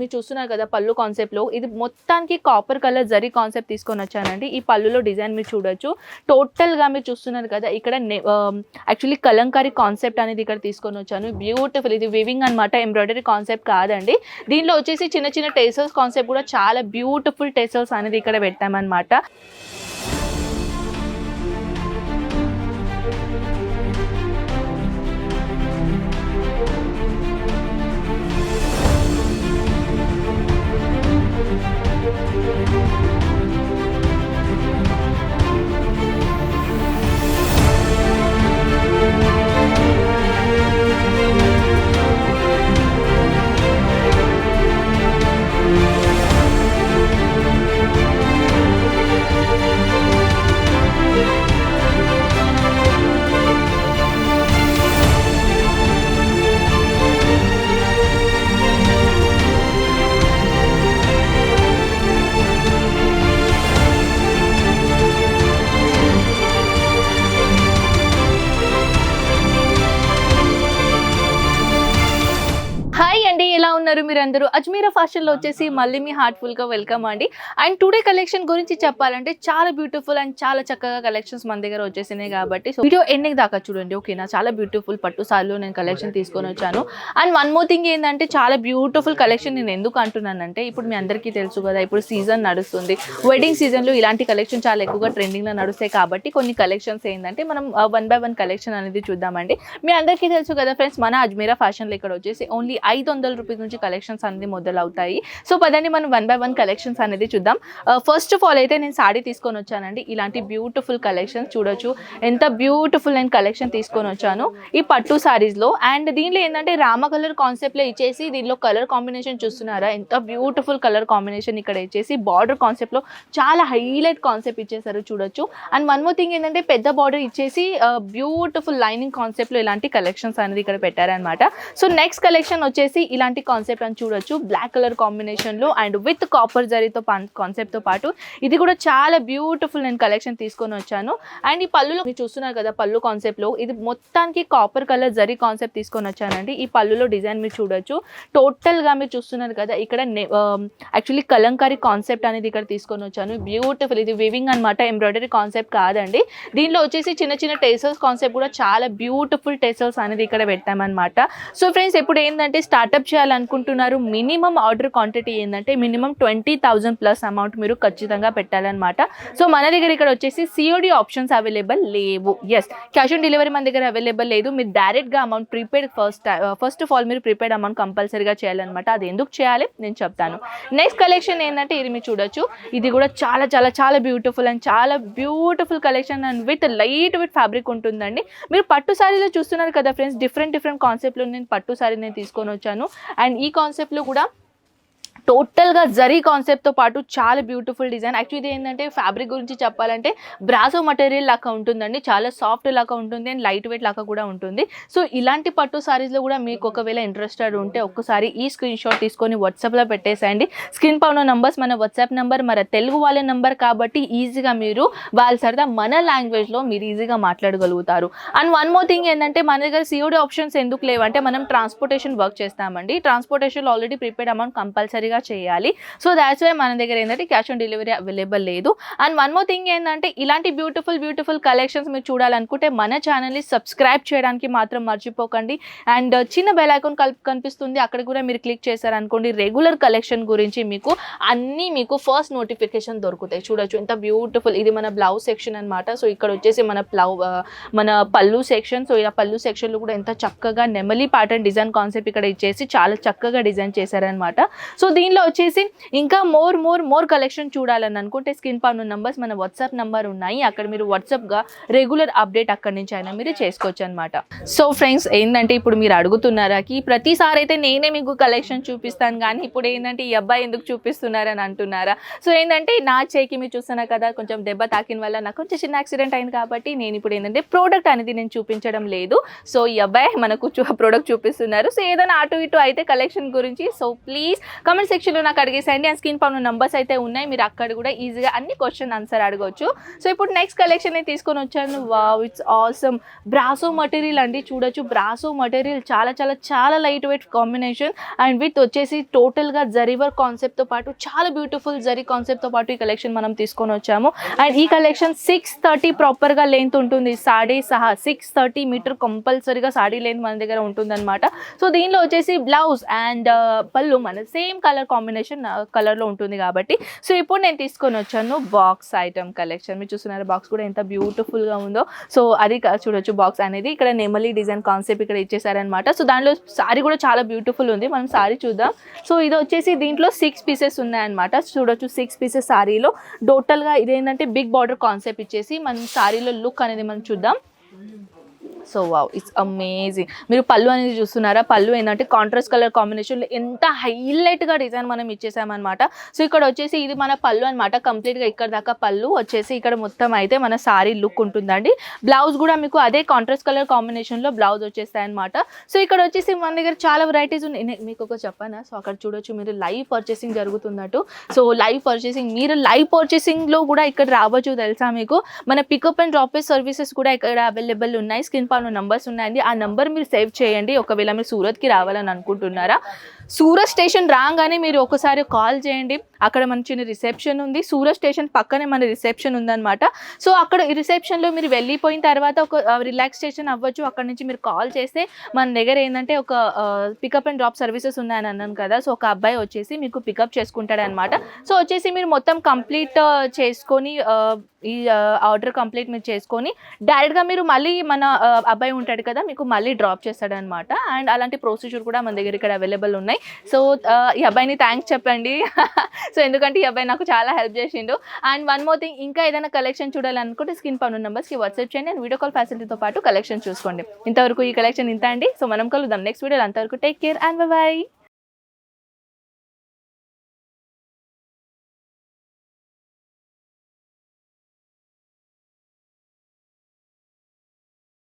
మీరు చూస్తున్నారు కదా పళ్ళు కాన్సెప్ట్లో ఇది మొత్తానికి కాపర్ కలర్ జరీ కాన్సెప్ట్ తీసుకొని వచ్చానండి. ఈ పళ్ళులో డిజైన్ మీరు చూడొచ్చు. టోటల్గా మీరు చూస్తున్నారు కదా ఇక్కడ యాక్చువల్లీ కలంకారీ కాన్సెప్ట్ అనేది ఇక్కడ తీసుకొని వచ్చాను. బ్యూటిఫుల్, ఇది వివింగ్ అనమాట, ఎంబ్రాయిడరీ కాన్సెప్ట్ కాదండి. దీనిలో వచ్చేసి చిన్న చిన్న టెసల్స్ కాన్సెప్ట్ కూడా చాలా బ్యూటిఫుల్ టెసల్స్ అనేది ఇక్కడ పెట్టామన్నమాట. హాయ్ అండి, ఎలా ఉన్నారు మీరందరూ? అజ్మీరా ఫ్యాషన్లో వచ్చేసి మళ్ళీ మీ హార్ట్ఫుల్గా వెల్కమ్ అండి. అండ్ టుడే కలెక్షన్ గురించి చెప్పాలంటే చాలా బ్యూటిఫుల్ అండ్ చాలా చక్కగా కలెక్షన్స్ మన దగ్గర వచ్చేసినాయి కాబట్టి వీడియో ఎండింగ్ దాకా చూడండి, ఓకేనా? చాలా బ్యూటిఫుల్ పట్టు సార్లు నేను కలెక్షన్ తీసుకొని వచ్చాను. అండ్ వన్ మోర్ థింగ్ ఏంటంటే చాలా బ్యూటిఫుల్ కలెక్షన్ నేను ఎందుకు అంటున్నానంటే ఇప్పుడు మీ అందరికీ తెలుసు కదా, ఇప్పుడు సీజన్ నడుస్తుంది. వెడ్డింగ్ సీజన్లో ఇలాంటి కలెక్షన్ చాలా ఎక్కువగా ట్రెండింగ్లో నడుస్తాయి కాబట్టి కొన్ని కలెక్షన్స్ ఏంటంటే మనం 1 by 1 కలెక్షన్ అనేది చూద్దామండి. మీ అందరికీ తెలుసు కదా ఫ్రెండ్స్, మన అజ్మీరా ఫ్యాషన్లో ఇక్కడ వచ్చేసి ఓన్లీ 500 రూపీస్ నుంచి కలెక్షన్స్ అనేది మొదలవుతాయి. సో పదండి మనం 1 by 1 కలెక్షన్స్ అనేది చూద్దాం. ఫస్ట్ ఆఫ్ ఆల్ అయితే నేను సాడీ తీసుకొని వచ్చానండి. ఇలాంటి బ్యూటిఫుల్ కలెక్షన్స్ చూడొచ్చు, ఎంత బ్యూటిఫుల్ అండ్ కలెక్షన్ తీసుకొని వచ్చాను ఈ పట్టు సారీస్లో. అండ్ దీనిలో ఏంటంటే రామ కలర్ కాన్సెప్ట్లో ఇచ్చేసి దీనిలో కలర్ కాంబినేషన్ చూస్తున్నారా, ఎంత బ్యూటిఫుల్ కలర్ కాంబినేషన్ ఇక్కడ ఇచ్చేసి బార్డర్ కాన్సెప్ట్లో చాలా హైలైట్ కాన్సెప్ట్ ఇచ్చేసారు చూడొచ్చు. అండ్ వన్ మోర్ థింగ్ ఏంటంటే పెద్ద బార్డర్ ఇచ్చేసి బ్యూటిఫుల్ లైనింగ్ కాన్సెప్ట్లో ఇలాంటి కలెక్షన్స్ అనేది ఇక్కడ పెట్టారనమాట. సో నెక్స్ట్ కలెక్షన్ వచ్చేసి ఇలాంటి కాన్సెప్ట్ అని చూడొచ్చు, బ్లాక్ కలర్ కాంబినేషన్లో అండ్ విత్ కాపర్ జరీతో కాన్సెప్ట్తో పాటు ఇది కూడా చాలా బ్యూటిఫుల్ నేను కలెక్షన్ తీసుకొని వచ్చాను. అండ్ ఈ పళ్ళులో మీరు చూస్తున్నారు కదా పళ్ళు కాన్సెప్ట్లో ఇది మొత్తానికి కాపర్ కలర్ జరీ కాన్సెప్ట్ తీసుకొని వచ్చానండి. ఈ పళ్ళులో డిజైన్ మీరు చూడొచ్చు. టోటల్గా మీరు చూస్తున్నారు కదా ఇక్కడ యాక్చువల్లీ కలంకారీ కాన్సెప్ట్ అనేది ఇక్కడ తీసుకొని వచ్చాను. బ్యూటిఫుల్, ఇది వివింగ్ అనమాట, ఎంబ్రాయిడరీ కాన్సెప్ట్ కాదండి. దీనిలో వచ్చేసి చిన్న చిన్న టెసల్స్ కాన్సెప్ట్ కూడా చాలా బ్యూటిఫుల్ టెసల్స్ అనేది ఇక్కడ పెట్టామన్నమాట. సో ఫ్రెండ్స్ ఇప్పుడు ఏంటంటే స్టార్ట్అప్ చేయాలనుకుంటున్నారు, మినిమం ఆర్డర్ క్వాంటిటీ ఏంటంటే మినిమం 20,000 ప్లస్ అమౌంట్ మీరు ఖచ్చితంగా పెట్టాలన్నమాట. సో మన దగ్గర ఇక్కడ వచ్చేసి సిఓడి ఆప్షన్స్ అవైలబుల్ లేవు. ఎస్, క్యాష్ ఆన్ డెలివరీ మన దగ్గర అవైలబుల్ లేదు. మీరు డైరెక్ట్గా amount prepaid first of all మీరు ప్రీపెయిడ్ అమౌంట్ కంపల్సరీగా చేయాలన్నమాట. అది ఎందుకు చేయాలి నేను చెప్తాను. నెక్స్ట్ కలెక్షన్ ఏంటంటే ఇది మీరు చూడొచ్చు, ఇది కూడా చాలా చాలా చాలా బ్యూటిఫుల్ అండ్ చాలా beautiful collection and with light weight fabric ఉంటుందండి. మీరు పట్టు సారీలో చూస్తున్నారు కదా ఫ్రెండ్స్, డిఫరెంట్ కాన్సెప్ట్లో నేను పట్టు సారీ నేను తీసుకొని వచ్చాను. అండ్ ఈ కాన్సెప్ట్లో కూడా టోటల్గా జరీ కాన్సెప్ట్తో పాటు చాలా బ్యూటిఫుల్ డిజైన్. యాక్చువల్లీ ఇది ఏంటంటే ఫ్యాబ్రిక్ గురించి చెప్పాలంటే బ్రాసో మటీరియల్ లాగా ఉంటుందండి, చాలా సాఫ్ట్ లాగా ఉంటుంది అండ్ లైట్ వెయిట్ లాగా కూడా ఉంటుంది. సో ఇలాంటి పట్టు సారీస్లో కూడా మీకు ఒకవేళ ఇంట్రెస్టెడ్ ఉంటే ఒక్కసారి ఈ స్క్రీన్ షాట్ తీసుకొని వాట్సాప్లో పెట్టేసేయండి. స్క్రీన్ పైన నంబర్స్ మన వాట్సాప్ నెంబర్, మన తెలుగు వాళ్ళ నెంబర్ కాబట్టి ఈజీగా మీరు వాళ్ళ సరదా మన లాంగ్వేజ్లో మీరు ఈజీగా మాట్లాడగలుగుతారు. అండ్ వన్ మోర్ థింగ్ ఏంటంటే మన దగ్గర సిఓడి ఆప్షన్స్ ఎందుకు లేవంటే మనం ట్రాన్స్పోర్టేషన్ వర్క్ చేస్తామండి. ట్రాన్స్పోర్టేషన్లో ఆల్రెడీ ప్రీపెయిడ్ అమౌంట్ కంపల్సరీగా చేయాలి. సో దాట్స్ వై మన దగ్గర ఏంటంటే క్యాష్ ఆన్ డెలివరీ అవైలబుల్ లేదు. అండ్ వన్ మోర్ థింగ్ ఏంటంటే ఇలాంటి బ్యూటిఫుల్ కలెక్షన్స్ మీరు చూడాలనుకుంటే మన ఛానల్ని సబ్స్క్రైబ్ చేయడానికి మాత్రం మర్చిపోకండి. అండ్ చిన్న బెల్ ఐకాన్ కనిపిస్తుంది, అక్కడ కూడా మీరు క్లిక్ చేశారనుకోండి రెగ్యులర్ కలెక్షన్ గురించి మీకు అన్నీ మీకు ఫస్ట్ నోటిఫికేషన్ దొరుకుతాయి. చూడొచ్చు ఎంత బ్యూటిఫుల్, ఇది మన బ్లౌజ్ సెక్షన్ అనమాట. సో ఇక్కడ వచ్చేసి మన పళ్ళు సెక్షన్. సో ఇలా పళ్ళు సెక్షన్లో కూడా ఎంత చక్కగా నెమలి ప్యాటర్న్ డిజైన్ కాన్సెప్ట్ ఇక్కడ ఇచ్చేసి చాలా చక్కగా డిజైన్ చేశారనమాట. సో దీనిలో వచ్చేసి ఇంకా మోర్ కలెక్షన్ చూడాలని అనుకుంటే స్క్రీన్ పైన నంబర్స్ మన వాట్సాప్ నంబర్ ఉన్నాయి, అక్కడ మీరు వాట్సాప్గా రెగ్యులర్ అప్డేట్ అక్కడి నుంచి అయినా మీరు చేసుకోవచ్చు అనమాట. సో ఫ్రెండ్స్ ఏంటంటే ఇప్పుడు మీరు అడుగుతున్నారాకి ప్రతిసారి అయితే నేనే మీకు కలెక్షన్ చూపిస్తాను కానీ ఇప్పుడు ఏంటంటే ఈ అబ్బాయి ఎందుకు చూపిస్తున్నారని అంటున్నారా. సో ఏంటంటే నా చేయికి మీరు చూస్తున్నా కదా కొంచెం దెబ్బ తాకిన వల్ల నాకు కొంచెం చిన్న యాక్సిడెంట్ అయింది కాబట్టి నేను ఇప్పుడు ఏంటంటే ప్రోడక్ట్ అనేది నేను చూపించడం లేదు. సో ఈ అబ్బాయి మనకు ప్రోడక్ట్ చూపిస్తున్నారు. సో ఏదైనా అటు ఇటు అయితే కలెక్షన్ గురించి సో ప్లీజ్ కమెంట్ కామెంట్ సెక్షన్లో నాకు అడిగేసేయండి. అండ్ స్క్రీన్ పైన నంబర్స్ అయితే ఉన్నాయి, మీరు అక్కడ కూడా ఈజీగా అన్ని క్వశ్చన్ ఆన్సర్ అడగవచ్చు. సో ఇప్పుడు నెక్స్ట్ కలెక్షన్ నేను తీసుకొని వచ్చాను. Wow, it's awesome. Brasso material అండి, చూడొచ్చు. బ్రాసో మటీరియల్ చాలా చాలా చాలా light weight combination and with వచ్చేసి టోటల్గా జరీ వర్క్ కాన్సెప్ట్తో పాటు చాలా బ్యూటిఫుల్ జరీ కాన్సెప్ట్తో పాటు ఈ కలెక్షన్ మనం తీసుకొని వచ్చాము. అండ్ ఈ కలెక్షన్ 630 ప్రాపర్గా లెంత్ ఉంటుంది. 6.5 మీటర్ కంపల్సరీగా సాడీ లెంత్ మన దగ్గర ఉంటుందన్నమాట. సో దీనిలో వచ్చేసి బ్లౌజ్ అండ్ పళ్ళు మన సేమ్ కలర్ కాంబినేషన్ కలర్లో ఉంటుంది కాబట్టి. సో ఇప్పుడు నేను తీసుకొని వచ్చాను బాక్స్ ఐటమ్ కలెక్షన్. మీరు చూస్తున్నారు బాక్స్ కూడా ఎంత బ్యూటిఫుల్గా ఉందో. సో అది చూడొచ్చు, బాక్స్ అనేది ఇక్కడ నెమలి డిజైన్ కాన్సెప్ట్ ఇక్కడ ఇచ్చేసారనమాట. సో దానిలో సారీ కూడా చాలా బ్యూటిఫుల్ ఉంది. మనం సారీ చూద్దాం. సో ఇది వచ్చేసి దీంట్లో 6 పీసెస్ ఉన్నాయన్నమాట. చూడొచ్చు 6 పీసెస్ సారీలో టోటల్గా ఇదేంటంటే బిగ్ బార్డర్ కాన్సెప్ట్ ఇచ్చేసి మనం సారీలో లుక్ అనేది మనం చూద్దాం. So wow, it's amazing. మీరు పళ్ళు అనేది చూస్తున్నారా? పళ్ళు ఏంటంటే కాంట్రాస్ట్ కలర్ కాంబినేషన్లో ఎంత హైలైట్గా డిజైన్ మనం ఇచ్చేసామన్నమాట. సో ఇక్కడ వచ్చేసి ఇది మన పళ్ళు అనమాట. కంప్లీట్గా ఇక్కడ దాకా పళ్ళు వచ్చేసి ఇక్కడ మొత్తం అయితే మన సారీ లుక్ ఉంటుందండి. బ్లౌజ్ కూడా మీకు అదే కాంట్రాస్ట్ కలర్ కాంబినేషన్లో బ్లౌజ్ వచ్చేస్తాయి అనమాట. సో ఇక్కడ వచ్చేసి మన దగ్గర చాలా వెరైటీస్ ఉన్నాయి. మీకు ఒక చెప్పానా? సో అక్కడ చూడొచ్చు, మీరు లైవ్ పర్చేసింగ్ జరుగుతున్నట్టు. సో లైవ్ పర్చేసింగ్, మీరు లైవ్ పర్చేసింగ్లో కూడా ఇక్కడ రావచ్చు తెలుసా మీకు. మన పికప్ అండ్ డ్రాప్ సర్వీసెస్ కూడా ఇక్కడ అవైలబుల్ ఉన్నాయి. స్క్రీన్ నంబర్స్ ఉన్నాయండి, ఆ నంబర్ మీరు సేవ్ చేయండి. ఒకవేళ మీరు సూరత్కి రావాలని అనుకుంటున్నారా, సూరత్ స్టేషన్ రాగానే మీరు ఒకసారి కాల్ చేయండి. అక్కడ మన చిన్న రిసెప్షన్ ఉంది. సూరత్ స్టేషన్ పక్కనే మన రిసెప్షన్ ఉందన్నమాట. సో అక్కడ ఈ రిసెప్షన్లో మీరు వెళ్ళిపోయిన తర్వాత ఒక రిలాక్సేషన్ అవ్వచ్చు. అక్కడ నుంచి మీరు కాల్ చేస్తే మన దగ్గర ఏంటంటే ఒక పికప్ అండ్ డ్రాప్ సర్వీసెస్ ఉన్నాయని అన్నాను కదా. సో ఒక అబ్బాయి వచ్చేసి మీకు పికప్ చేసుకుంటాడనమాట. సో వచ్చేసి మీరు మొత్తం కంప్లీట్ చేసుకొని ఈ ఆర్డర్ కంప్లీట్ మీరు చేసుకొని డైరెక్ట్గా మీరు మళ్ళీ మన అబ్బాయి ఉంటాడు కదా, మీకు మళ్ళీ డ్రాప్ చేస్తాడనమాట. అండ్ అలాంటి ప్రొసీజర్ కూడా మన దగ్గర ఇక్కడ అవైలబుల్ ఉన్నాయి. సో ఈ అబ్బాయిని థ్యాంక్స్ చెప్పండి. సో ఎందుకంటే ఈ అబ్బాయి నాకు చాలా హెల్ప్ చేసిండు. అండ్ వన్ మోర్ థింగ్, ఇంకా ఏదైనా కలెక్షన్ చూడాలనుకుంటే స్క్రీన్ పైన నెంబర్స్కి వాట్సాప్ చేయండి అండ్ వీడియో కాల్ ఫెసిలిటీతో పాటు కలెక్షన్ చూసుకోండి. ఇంతవరకు ఈ కలెక్షన్ ఇంత అండి. సో మనం కలుద్దాం నెక్స్ట్ వీడియోలో. అంతవరకు టేక్ కేర్ అండ్ బై.